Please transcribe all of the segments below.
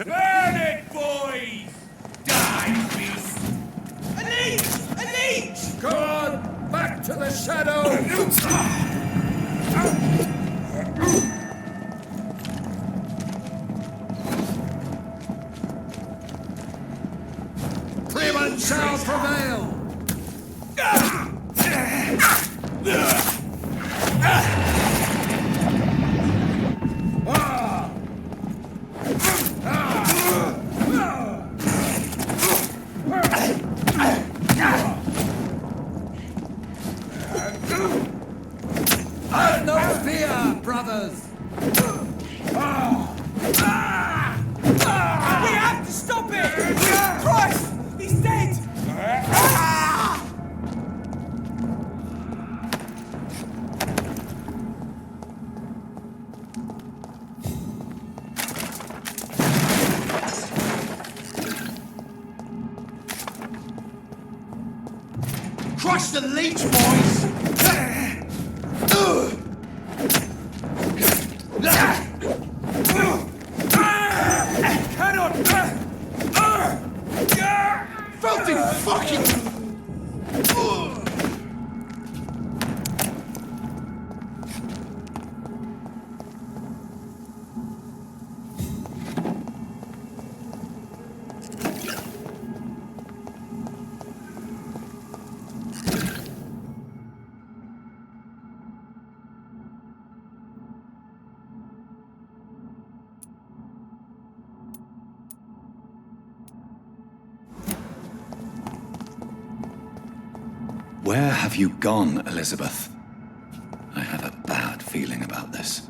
Burn it, boys! Die, beast! A leech! A leech! Go on! Back to the shadow! Freeman shall prevail! Have no fear, brothers! We have to stop it! Christ! He's dead! Crush the leech, boys! Cannot! Filthy fucking... Where have you gone, Elizabeth? I have a bad feeling about this.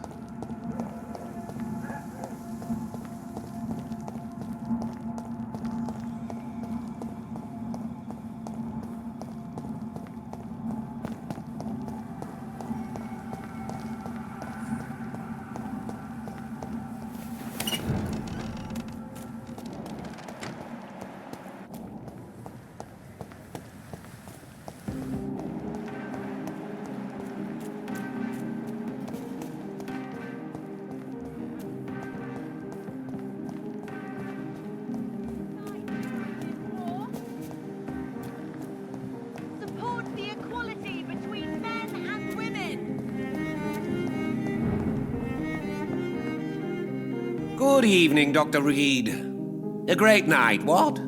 Support the equality between men and women. Good evening, Dr. Reed. A great night, what?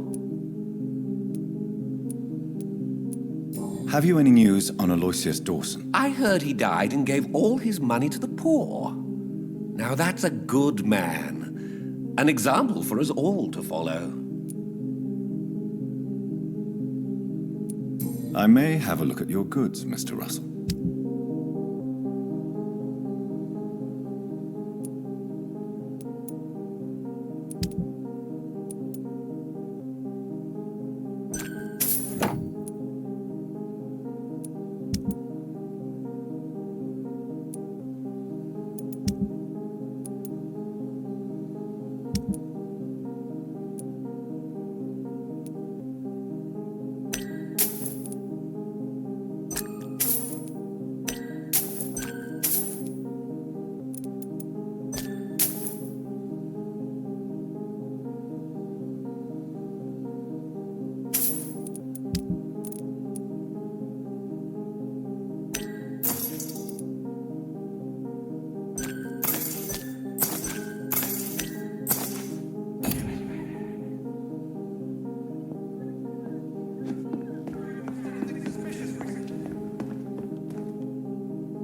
Have you any news on Aloysius Dawson? I heard he died and gave all his money to the poor. Now that's a good man. An example for us all to follow. I may have a look at your goods, Mr. Russell.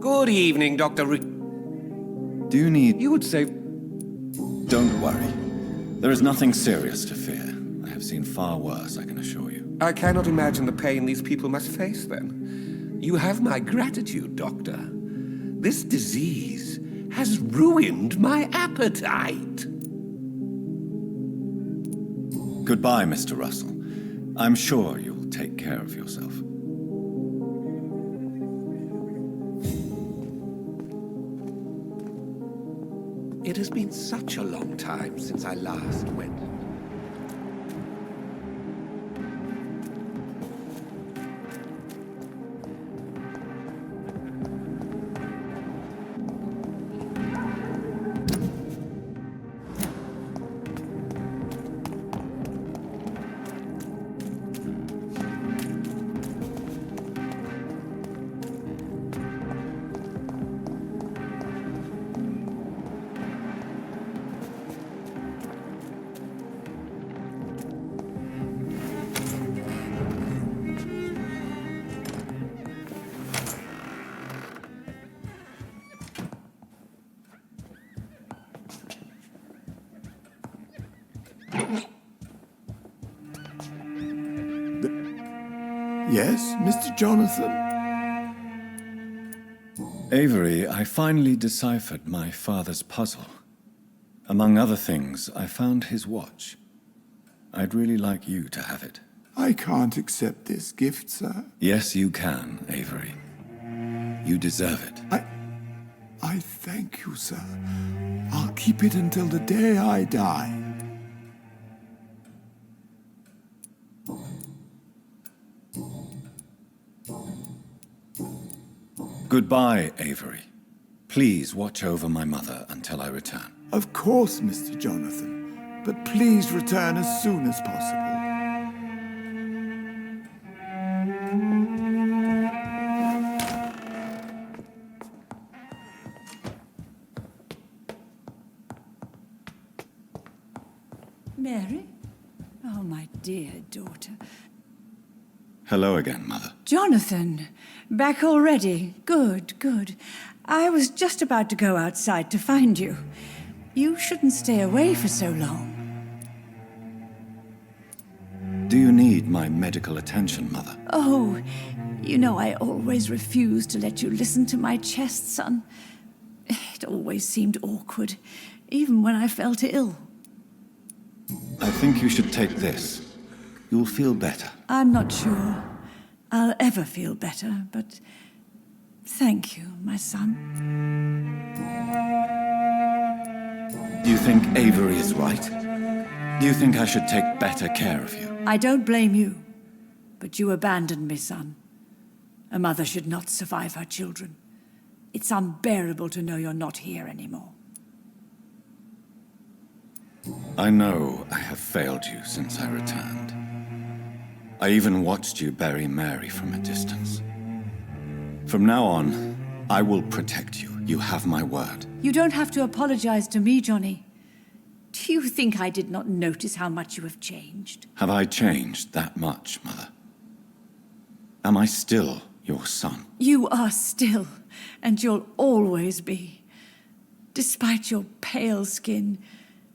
Good evening, Dr. Reed. Do you need... You would say... Don't worry. There is nothing serious to fear. I have seen far worse, I can assure you. I cannot imagine the pain these people must face then. You have my gratitude, Doctor. This disease has ruined my appetite. Goodbye, Mr. Russell. I'm sure you'll take care of yourself. It has been such a long time since I last went. Yes, Mr. Jonathan? Avery, I finally deciphered my father's puzzle. Among other things, I found his watch. I'd really like you to have it. I can't accept this gift, sir. Yes, you can, Avery. You deserve it. I thank you, sir. I'll keep it until the day I die. Goodbye, Avery. Please watch over my mother until I return. Of course, Mr. Jonathan. But please return as soon as possible. Mary? Oh, my dear daughter. Hello again, Mother. Jonathan, back already? Good, good. I was just about to go outside to find you. You shouldn't stay away for so long. Do you need my medical attention, Mother? Oh, you know I always refused to let you listen to my chest, son. It always seemed awkward, even when I felt ill. I think you should take this. You'll feel better. I'm not sure I'll ever feel better, but thank you, my son. Do you think Avery is right? Do you think I should take better care of you? I don't blame you, but you abandoned me, son. A mother should not survive her children. It's unbearable to know you're not here anymore. I know I have failed you since I returned. I even watched you bury Mary from a distance. From now on, I will protect you. You have my word. You don't have to apologize to me, Johnny. Do you think I did not notice how much you have changed? Have I changed that much, Mother? Am I still your son? You are still, and you'll always be. Despite your pale skin,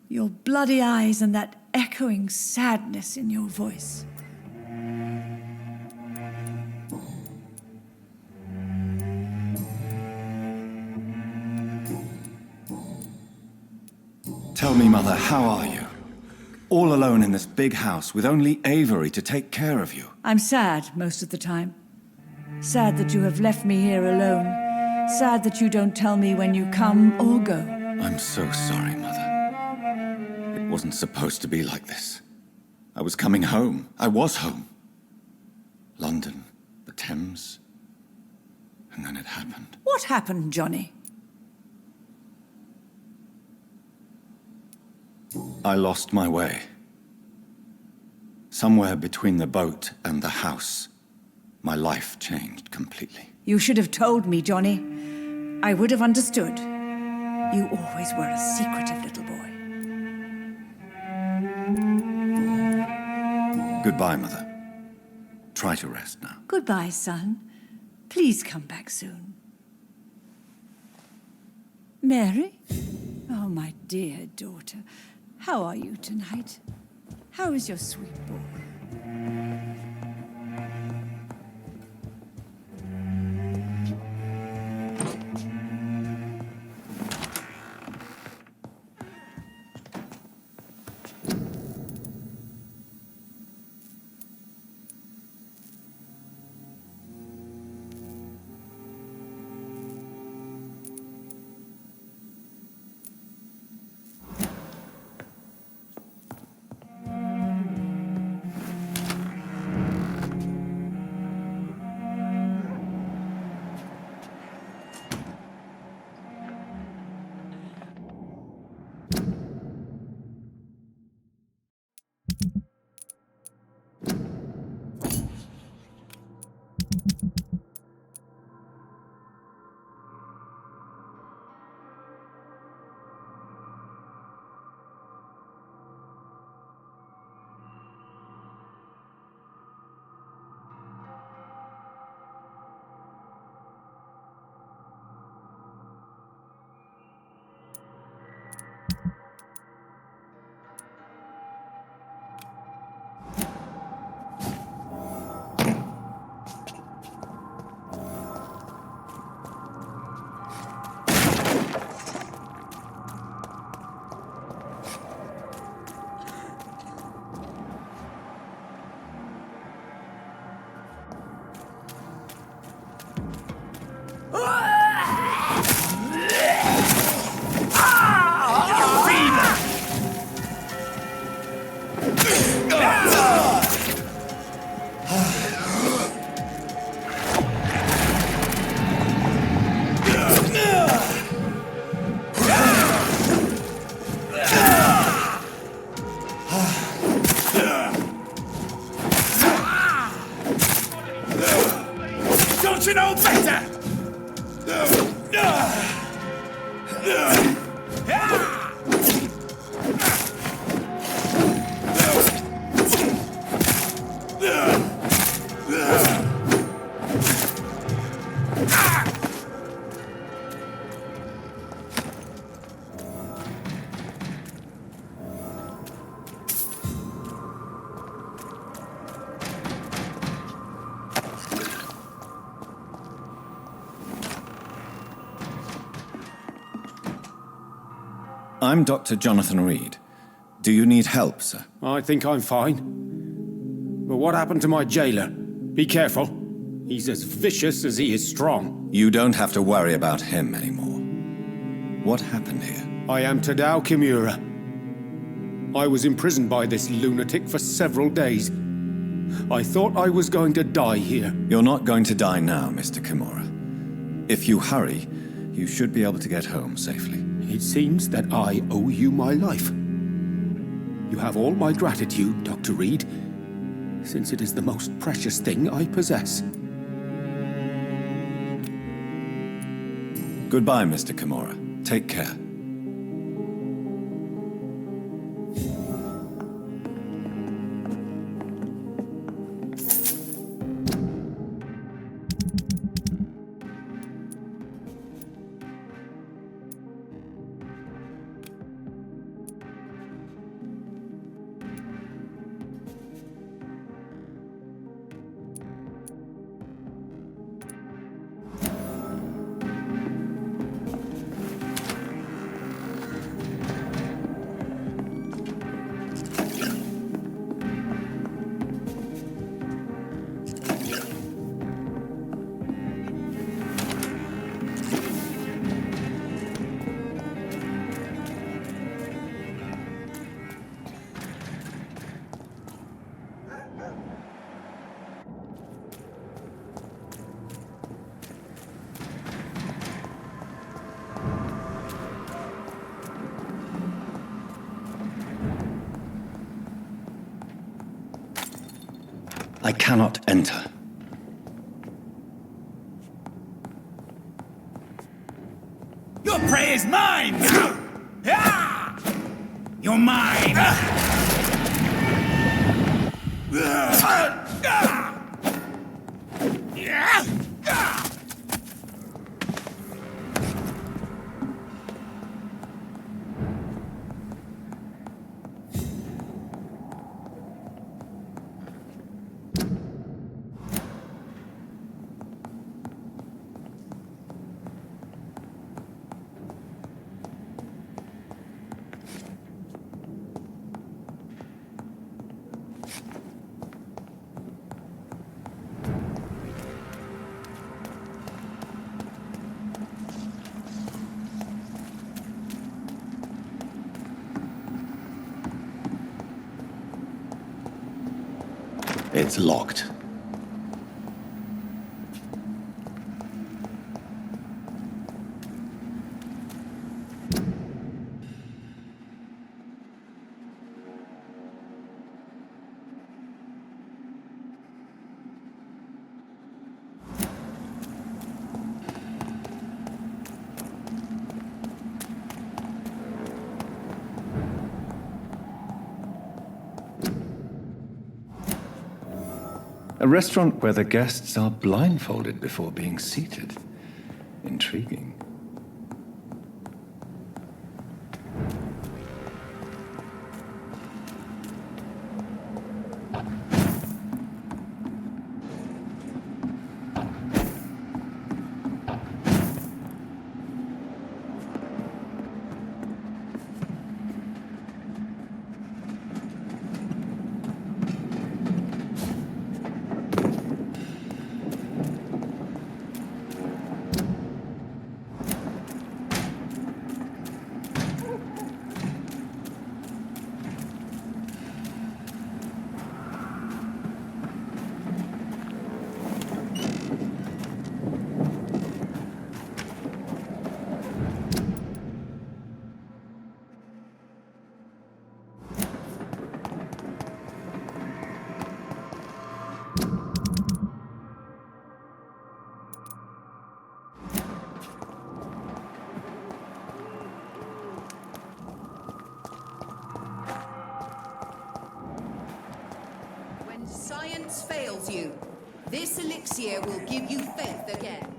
your bloody eyes, and that echoing sadness in your voice. Tell me, Mother, how are you? All alone in this big house with only Avery to take care of you. I'm sad most of the time. Sad that you have left me here alone. Sad that you don't tell me when you come or go. I'm so sorry, Mother. It wasn't supposed to be like this. I was coming home. I was home. London, the Thames, and then it happened. What happened, Johnny? I lost my way. Somewhere between the boat and the house, my life changed completely. You should have told me, Johnny. I would have understood. You always were a secretive little boy. Goodbye, Mother. Try to rest now. Goodbye, son. Please come back soon. Mary? Oh, my dear daughter. How are you tonight? How is your sweet boy? Don't you know better? I'm Dr. Jonathan Reed. Do you need help, sir? I think I'm fine. But what happened to my jailer? Be careful. He's as vicious as he is strong. You don't have to worry about him anymore. What happened here? I am Tadao Kimura. I was imprisoned by this lunatic for several days. I thought I was going to die here. You're not going to die now, Mr. Kimura. If you hurry, you should be able to get home safely. It seems that I owe you my life. You have all my gratitude, Dr. Reed, since it is the most precious thing I possess. Goodbye, Mr. Kimura. Take care. I cannot enter. Your prey is mine! Ah! You're mine! It's locked. A restaurant where the guests are blindfolded before being seated. Intriguing. else fails you, this elixir will give you faith again.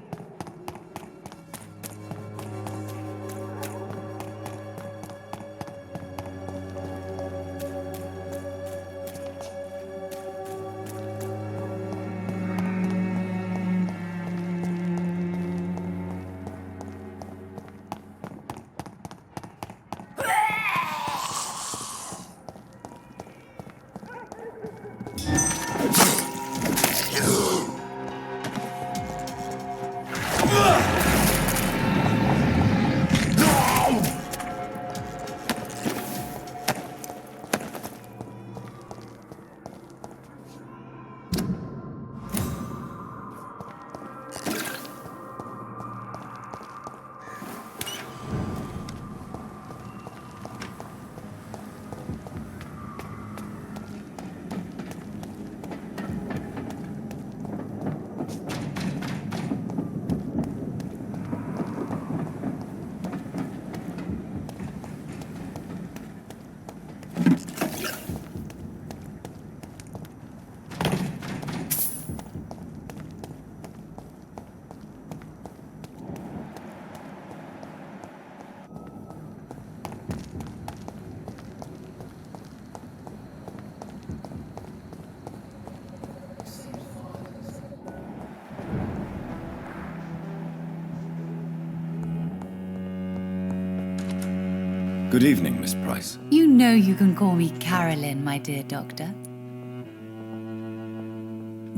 Good evening, Miss Price. You know you can call me Carolyn, my dear doctor.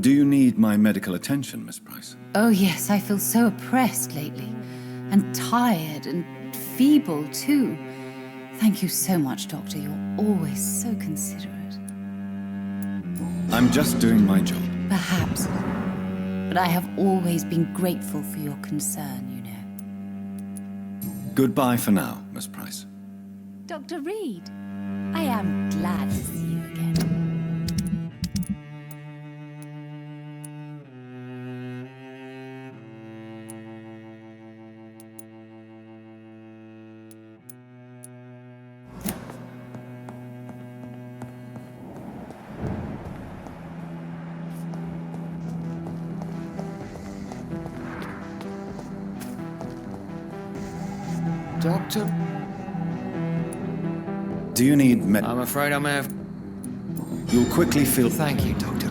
Do you need my medical attention, Miss Price? Oh yes, I feel so oppressed lately. And tired and feeble too. Thank you so much, Doctor. You're always so considerate. I'm just doing my job. Perhaps. But I have always been grateful for your concern, you know. Goodbye for now, Miss Price. Dr. Reed, I am glad to see you again. Doctor? Do you need I'm afraid I may have... You'll quickly feel... Thank you, Doctor.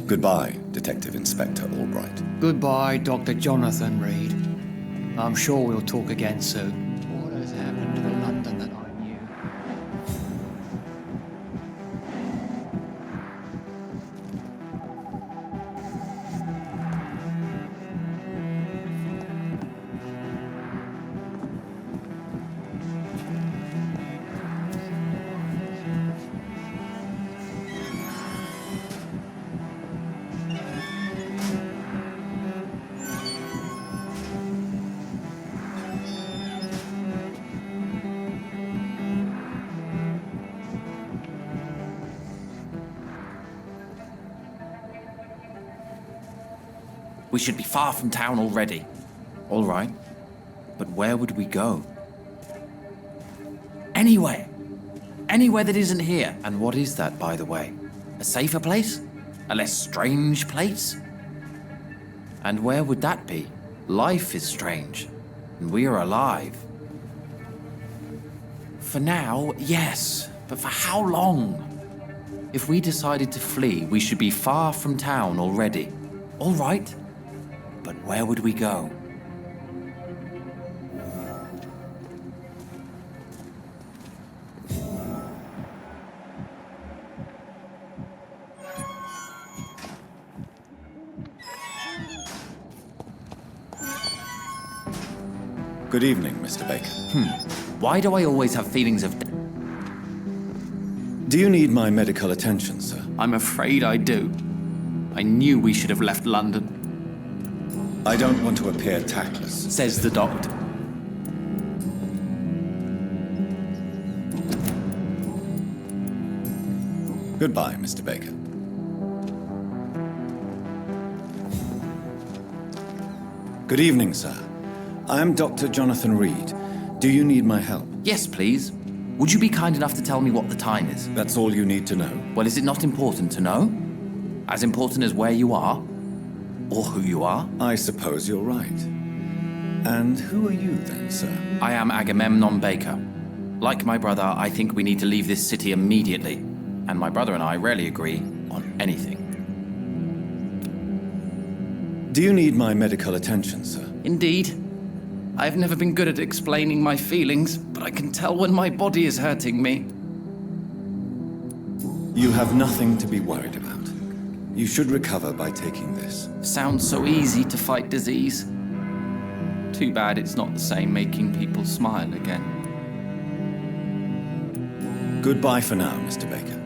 Goodbye, Detective Inspector Albright. Goodbye, Dr. Jonathan Reed. I'm sure we'll talk again soon. What has happened to the London that I knew? We should be far from town already. All right. But where would we go? Anywhere. Anywhere that isn't here. And what is that, by the way? A safer place? A less strange place? And where would that be? Life is strange. And we are alive. For now, yes. But for how long? If we decided to flee, we should be far from town already. All right. But where would we go? Good evening, Mr. Baker. Why do I always have feelings of... Do you need my medical attention, sir? I'm afraid I do. I knew we should have left London. I don't want to appear tactless, says the doctor. Goodbye, Mr. Baker. Good evening, sir. I am Dr. Jonathan Reed. Do you need my help? Yes, please. Would you be kind enough to tell me what the time is? That's all you need to know? Well, is it not important to know? As important as where you are? Or who you are? I suppose you're right. And who are you then, sir? I am Agamemnon Baker. Like my brother, I think we need to leave this city immediately. And my brother and I rarely agree on anything. Do you need my medical attention, sir? Indeed. I've never been good at explaining my feelings, but I can tell when my body is hurting me. You have nothing to be worried about. You should recover by taking this. Sounds so easy to fight disease. Too bad it's not the same making people smile again. Goodbye for now, Mr. Baker.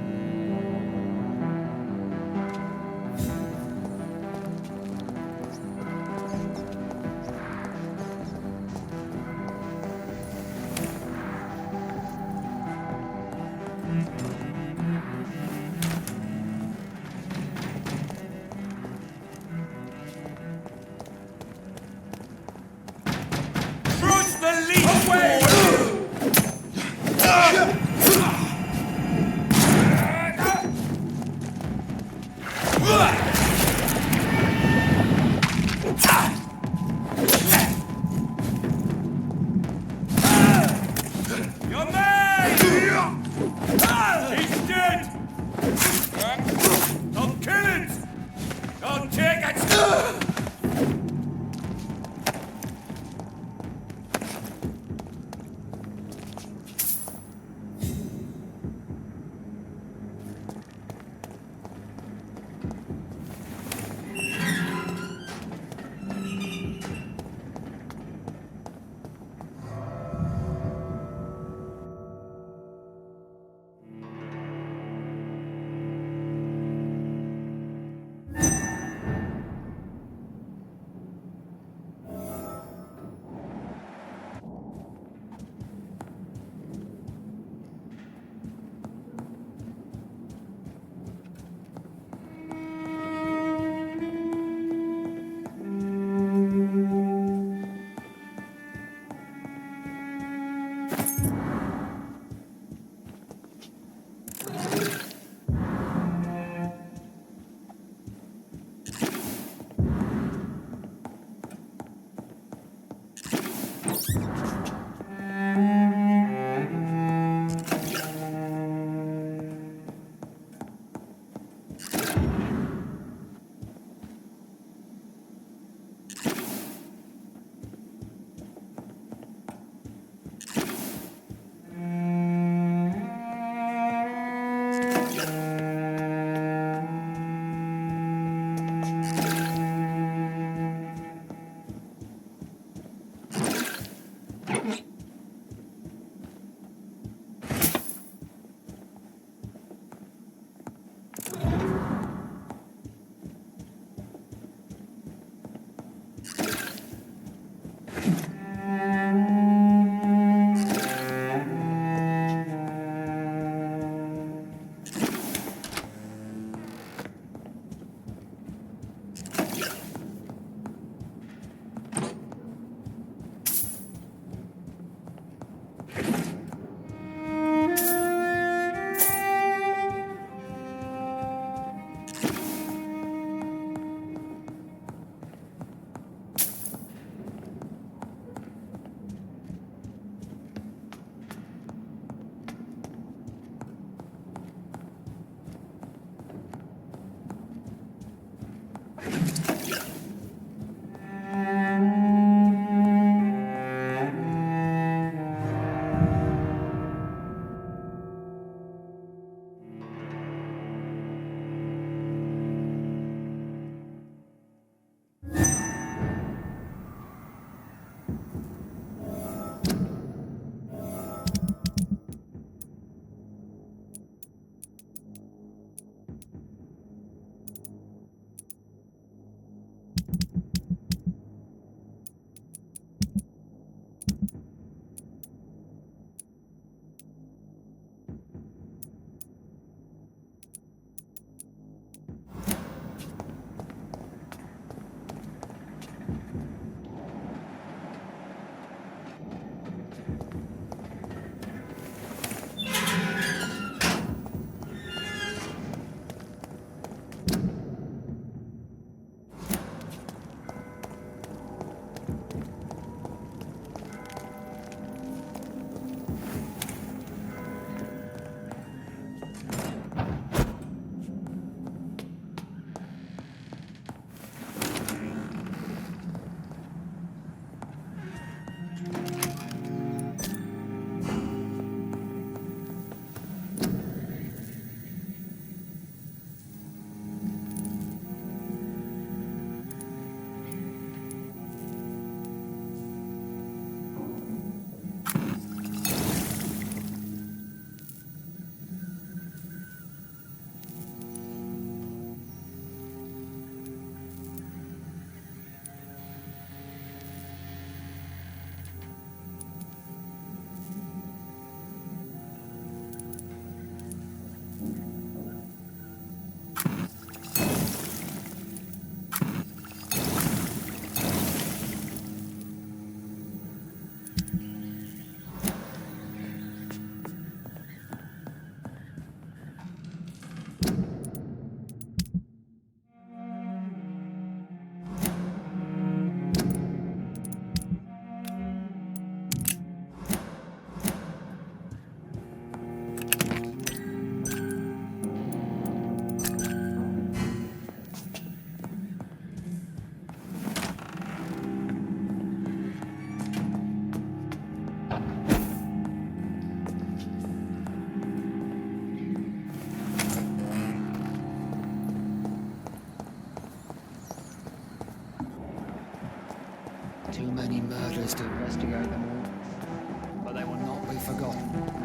Cross the leech boy! Your man! He's dead! Don't kill it! Don't take it! too many murders to investigate them all, but they will not be forgotten.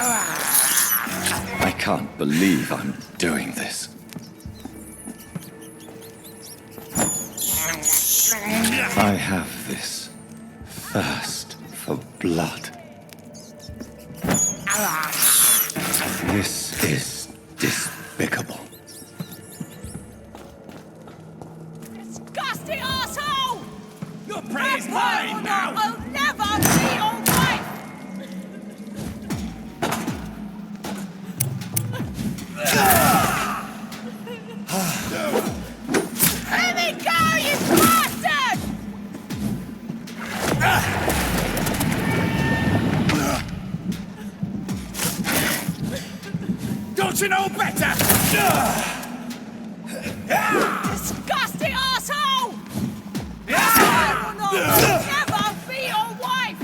I can't believe I'm doing this. I have this thirst for blood. This is despicable. Disgusting arsehole! Your prey is mine now! I'll never be your wife! Let me go, you bastard! Don't you know better? Disgusting arsehole! I'll never be your wife!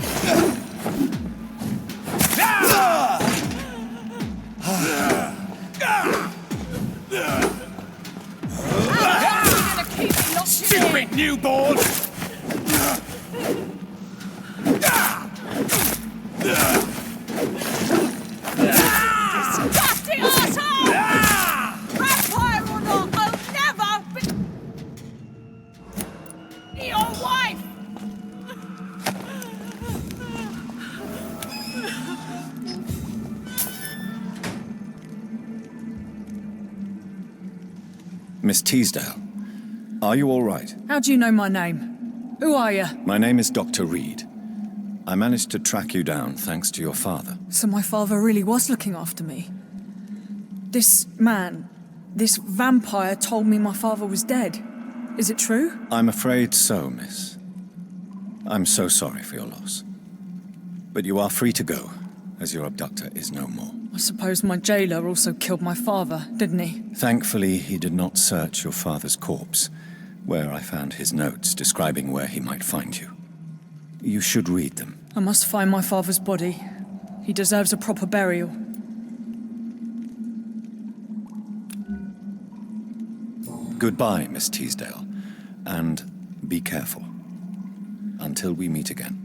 Stupid newborn! Disgusting arsehole! Vampire or not, I'll never be your wife! Miss Teasdale, are you all right? How do you know my name? Who are you? My name is Dr. Reed. I managed to track you down thanks to your father. So my father really was looking after me. This man, this vampire told me my father was dead. Is it true? I'm afraid so, miss. I'm so sorry for your loss. But you are free to go, as your abductor is no more. I suppose my jailer also killed my father, didn't he? Thankfully, he did not search your father's corpse, where I found his notes describing where he might find you. You should read them. I must find my father's body. He deserves a proper burial. Goodbye, Miss Teasdale, and be careful. Until we meet again.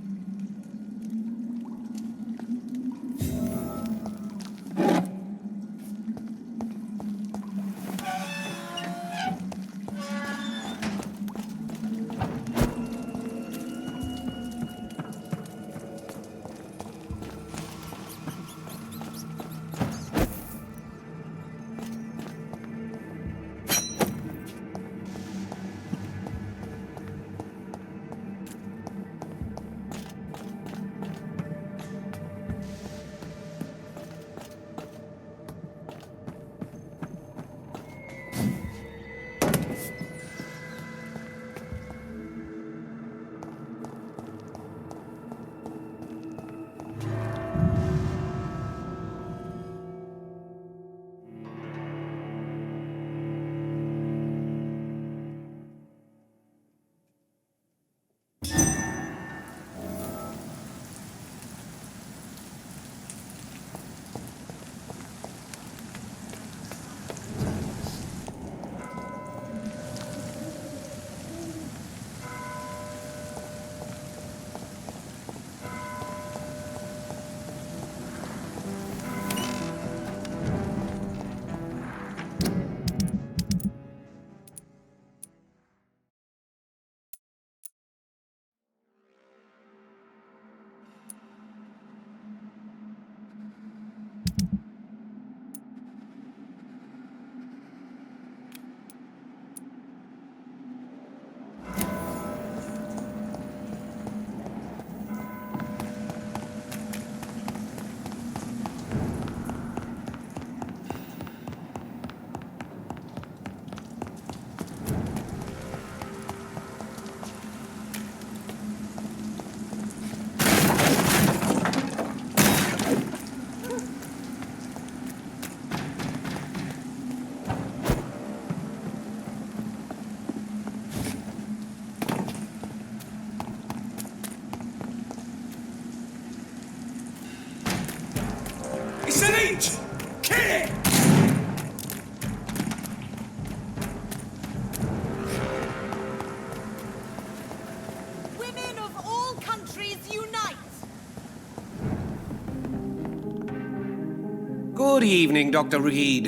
Good evening, Dr. Reed.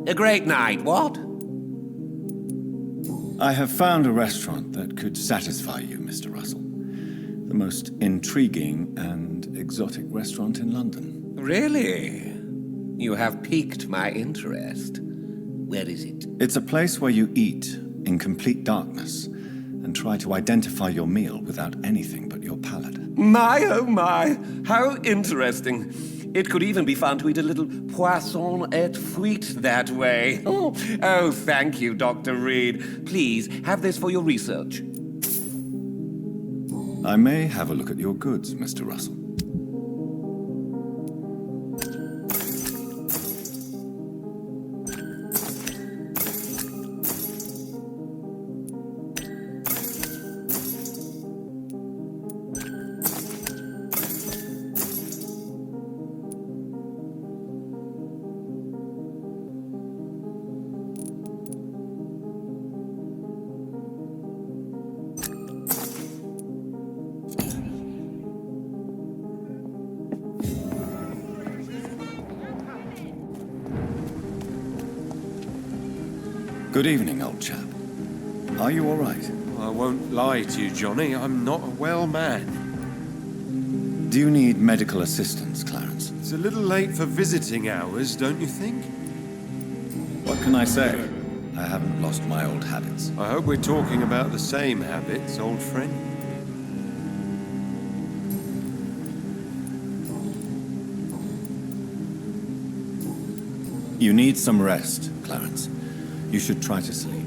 A great night, what? I have found a restaurant that could satisfy you, Mr. Russell. The most intriguing and exotic restaurant in London. Really? You have piqued my interest. Where is it? It's a place where you eat in complete darkness and try to identify your meal without anything but your palate. My, oh my, how interesting. It could even be fun to eat a little poisson et fruit that way. Oh, thank you, Dr. Reed. Please, have this for your research. I may have a look at your goods, Mr. Russell. Good evening, old chap. Are you all right? I won't lie to you, Johnny. I'm not a well man. Do you need medical assistance, Clarence? It's a little late for visiting hours, don't you think? What can I say? I haven't lost my old habits. I hope we're talking about the same habits, old friend. You need some rest, Clarence. You should try to sleep.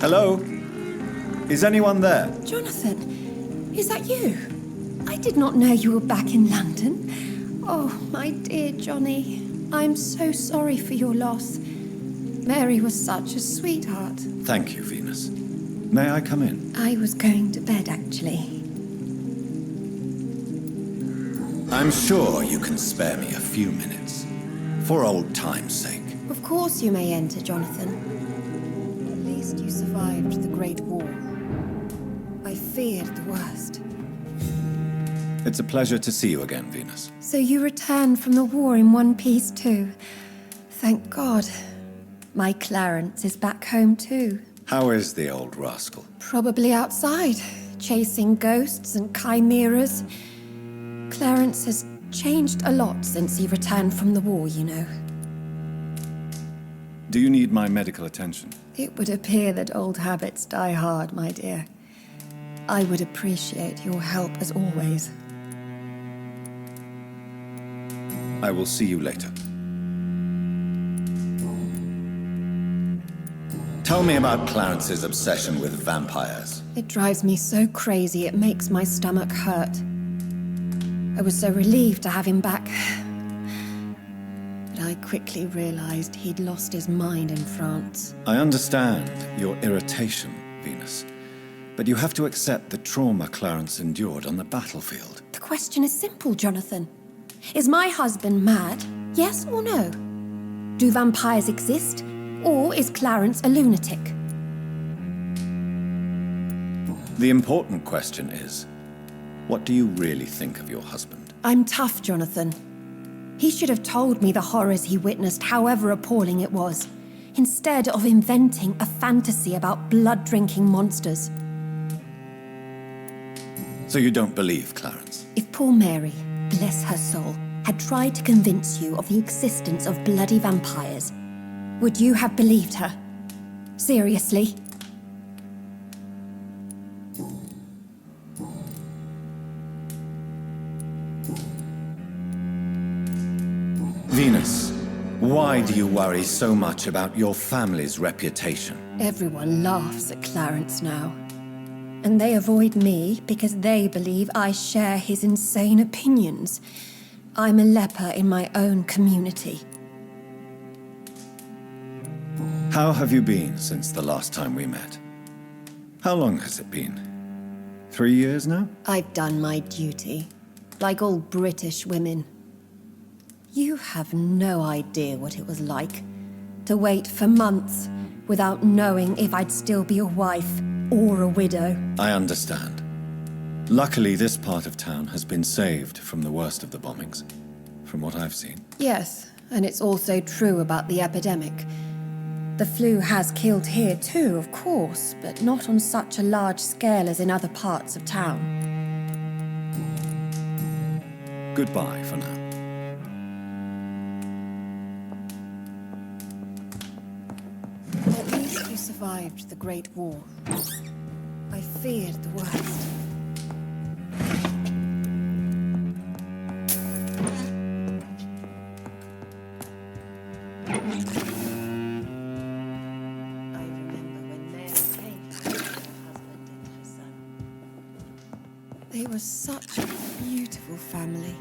Hello? Is anyone there? Jonathan, is that you? I did not know you were back in London. Oh, my dear Johnny, I'm so sorry for your loss. Mary was such a sweetheart. Thank you, Venus. May I come in? I was going to bed, actually. I'm sure you can spare me a few minutes, for old time's sake. Of course you may enter, Jonathan. At least you survived the Great War. I feared the worst. It's a pleasure to see you again, Venus. So you returned from the war in one piece too. Thank God. My Clarence is back home too. How is the old rascal? Probably outside, chasing ghosts and chimeras. Clarence has changed a lot since he returned from the war, you know. Do you need my medical attention? It would appear that old habits die hard, my dear. I would appreciate your help as always. I will see you later. Tell me about Clarence's obsession with vampires. It drives me so crazy it makes my stomach hurt. I was so relieved to have him back. But I quickly realized he'd lost his mind in France. I understand your irritation, Venus. But you have to accept the trauma Clarence endured on the battlefield. The question is simple, Jonathan. Is my husband mad? Yes or no? Do vampires exist? Or is Clarence a lunatic? The important question is, what do you really think of your husband? I'm tough, Jonathan. He should have told me the horrors he witnessed, however appalling it was, instead of inventing a fantasy about blood-drinking monsters. So you don't believe Clarence? If poor Mary, bless her soul, had tried to convince you of the existence of bloody vampires, would you have believed her? Seriously? Venus, why do you worry so much about your family's reputation? Everyone laughs at Clarence now. And they avoid me because they believe I share his insane opinions. I'm a leper in my own community. How have you been since the last time we met? How long has it been? 3 years now? I've done my duty, like all British women. You have no idea what it was like to wait for months without knowing if I'd still be a wife or a widow. I understand. Luckily, this part of town has been saved from the worst of the bombings, from what I've seen. Yes, and it's also true about the epidemic. The flu has killed here too, of course, but not on such a large scale as in other parts of town. Goodbye for now. At least you survived the Great War. I feared the worst. They were such a beautiful family.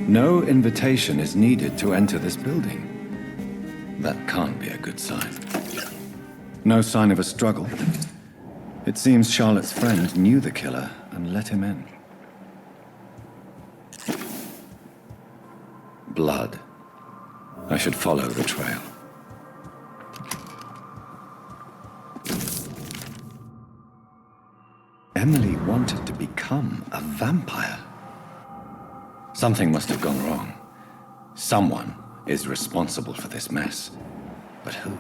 No invitation is needed to enter this building. That can't be a good sign. No sign of a struggle. It seems Charlotte's friend knew the killer and let him in. Blood. I should follow the trail. Emily wanted to become a vampire. Something must have gone wrong. Someone is responsible for this mess. But who?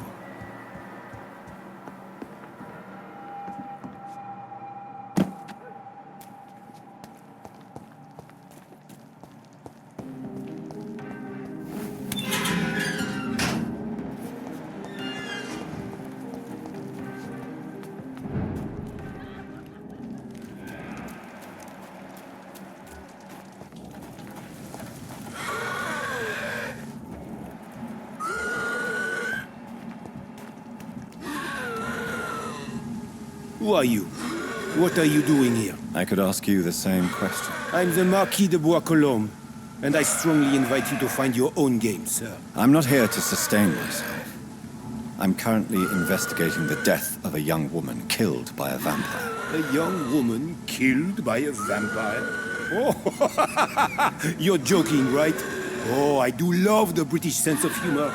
Who are you? What are you doing here? I could ask you the same question. I'm the Marquis de Boiscolombes, and I strongly invite you to find your own game, sir. I'm not here to sustain myself. I'm currently investigating the death of a young woman killed by a vampire. A young woman killed by a vampire? Oh, you're joking, right? Oh, I do love the British sense of humor.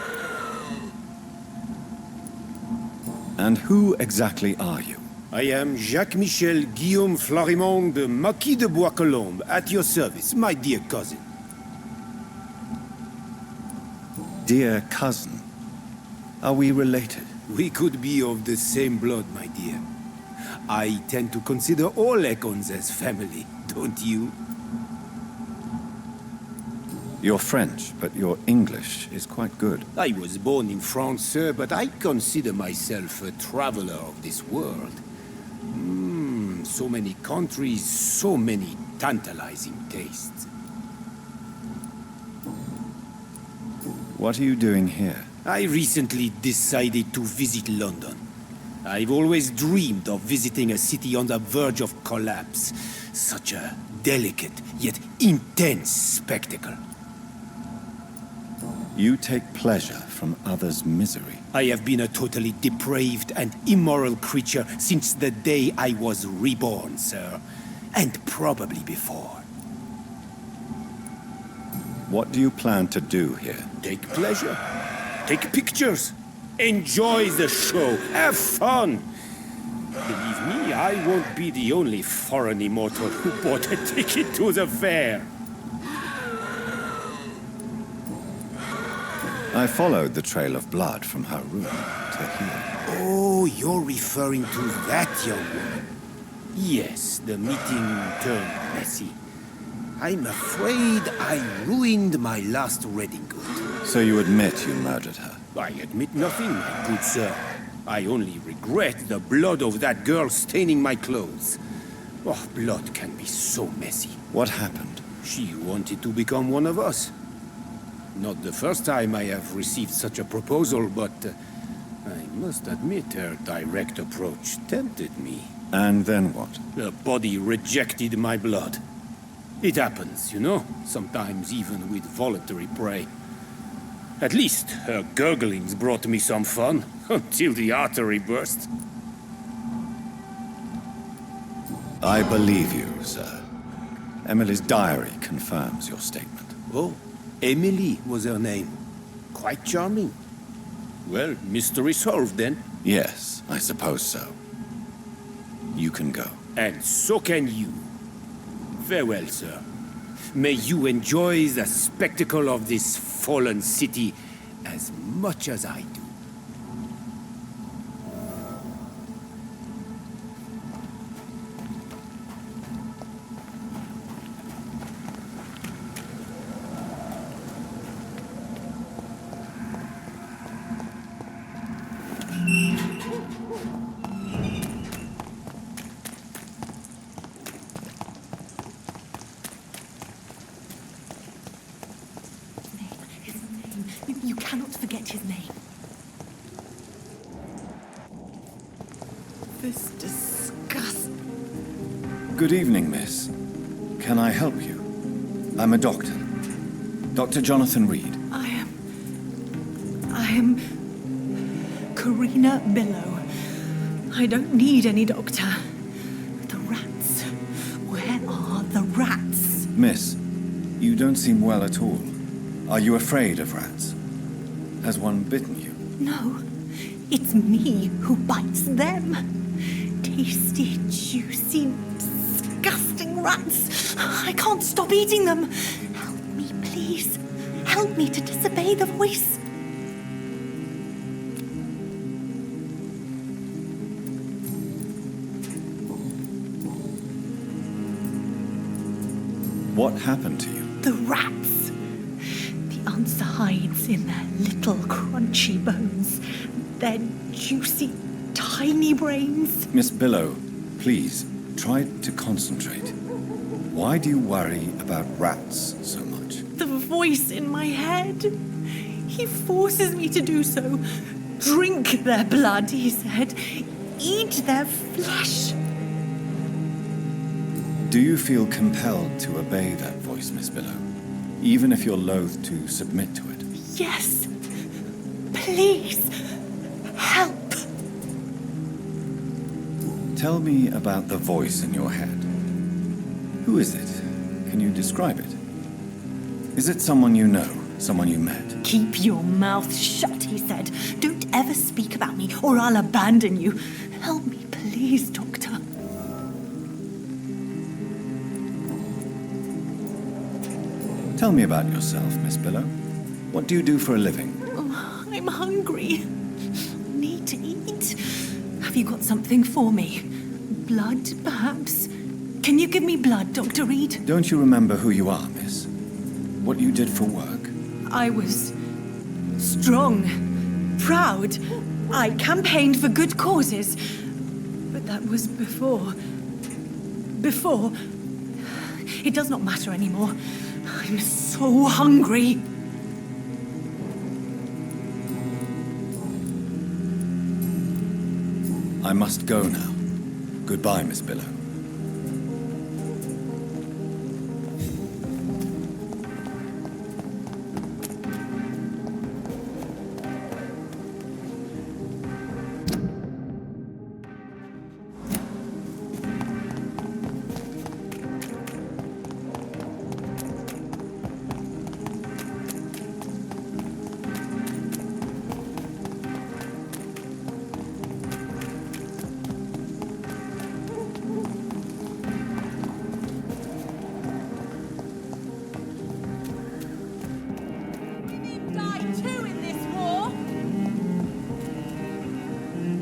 And who exactly are you? I am Jacques-Michel Guillaume Florimond de Marquis de Boiscolombes, at your service, my dear cousin. Dear cousin? Are we related? We could be of the same blood, my dear. I tend to consider all Econs as family, don't you? You're French, but your English is quite good. I was born in France, sir, but I consider myself a traveler of this world. So many countries, so many tantalizing tastes. What are you doing here? I recently decided to visit London. I've always dreamed of visiting a city on the verge of collapse. Such a delicate, yet intense spectacle. You take pleasure from others' misery. I have been a totally depraved and immoral creature since the day I was reborn, sir. And probably before. What do you plan to do here? Take pleasure. Take pictures. Enjoy the show. Have fun. Believe me, I won't be the only foreign immortal who bought a ticket to the fair. I followed the trail of blood from her room to here. Oh, you're referring to that young woman. Yes, the meeting turned messy. I'm afraid I ruined my last wedding good. So you admit you murdered her? I admit nothing, my good sir. I only regret the blood of that girl staining my clothes. Oh, blood can be so messy. What happened? She wanted to become one of us. Not the first time I have received such a proposal, but I must admit her direct approach tempted me. And then what? The body rejected my blood. It happens, you know, sometimes even with voluntary prey. At least her gurglings brought me some fun, until the artery burst. I believe you, sir. Emily's diary confirms your statement. Oh, Emily was her name. Quite charming. Well, mystery solved then. Yes, I suppose so. You can go. And so can you. Farewell, sir. May you enjoy the spectacle of this fallen city as much as I do. You cannot forget his name. This disgust. Good evening, miss. Can I help you? I'm a doctor. Dr. Jonathan Reed. I am Karina Billow. I don't need any doctor. The rats. Where are the rats? Miss, you don't seem well at all. Are you afraid of rats? Has one bitten you? No, it's me who bites them. Tasty, juicy, disgusting rats. I can't stop eating them. Help me, please. Help me to disobey the voice. What happened to you? The rats. The answer hides in their little crunchy bones, their juicy, tiny brains. Miss Billow, please, try to concentrate. Why do you worry about rats so much? The voice in my head. He forces me to do so. Drink their blood, he said. Eat their flesh. Do you feel compelled to obey that voice, Miss Billow? Even if you're loath to submit to it? Yes. Please. Help. Tell me about the voice in your head. Who is it? Can you describe it? Is it someone you know? Someone you met? Keep your mouth shut, he said. Don't ever speak about me or I'll abandon you. Help me, please, Doctor. Tell me about yourself, Miss Billow. What do you do for a living? Oh, I'm hungry. Have you got something for me? Blood, perhaps? Can you give me blood, Dr. Reed? Don't you remember who you are, miss? What you did for work? I was strong, proud. I campaigned for good causes. But that was before. Before. It does not matter anymore. I'm so hungry. I must go now. Goodbye, Miss Billow.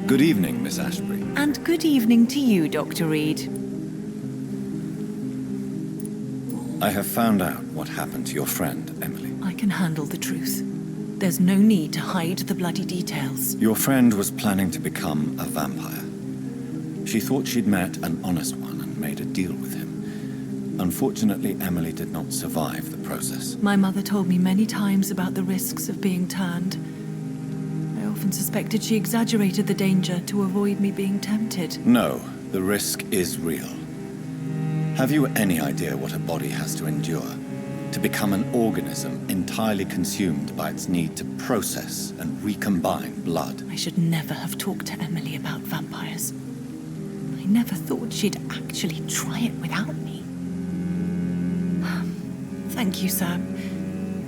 Good evening, Miss Ashbury. And good evening to you, Dr. Reed. I have found out what happened to your friend, Emily. I can handle the truth. There's no need to hide the bloody details. Your friend was planning to become a vampire. She thought she'd met an honest one and made a deal with him. Unfortunately, Emily did not survive the process. My mother told me many times about the risks of being turned. I often suspected she exaggerated the danger to avoid me being tempted. No, the risk is real. Have you any idea what a body has to endure? To become an organism entirely consumed by its need to process and recombine blood. I should never have talked to Emily about vampires. I never thought she'd actually try it without me. Thank you, sir.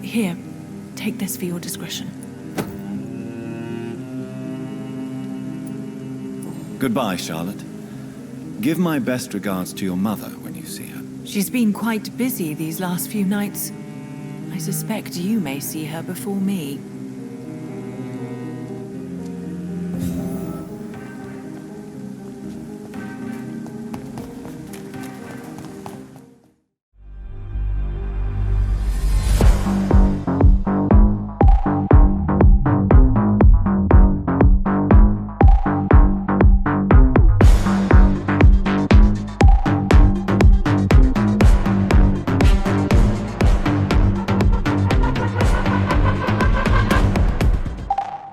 Here, take this for your discretion. Goodbye, Charlotte. Give my best regards to your mother when you see her. She's been quite busy these last few nights. I suspect you may see her before me.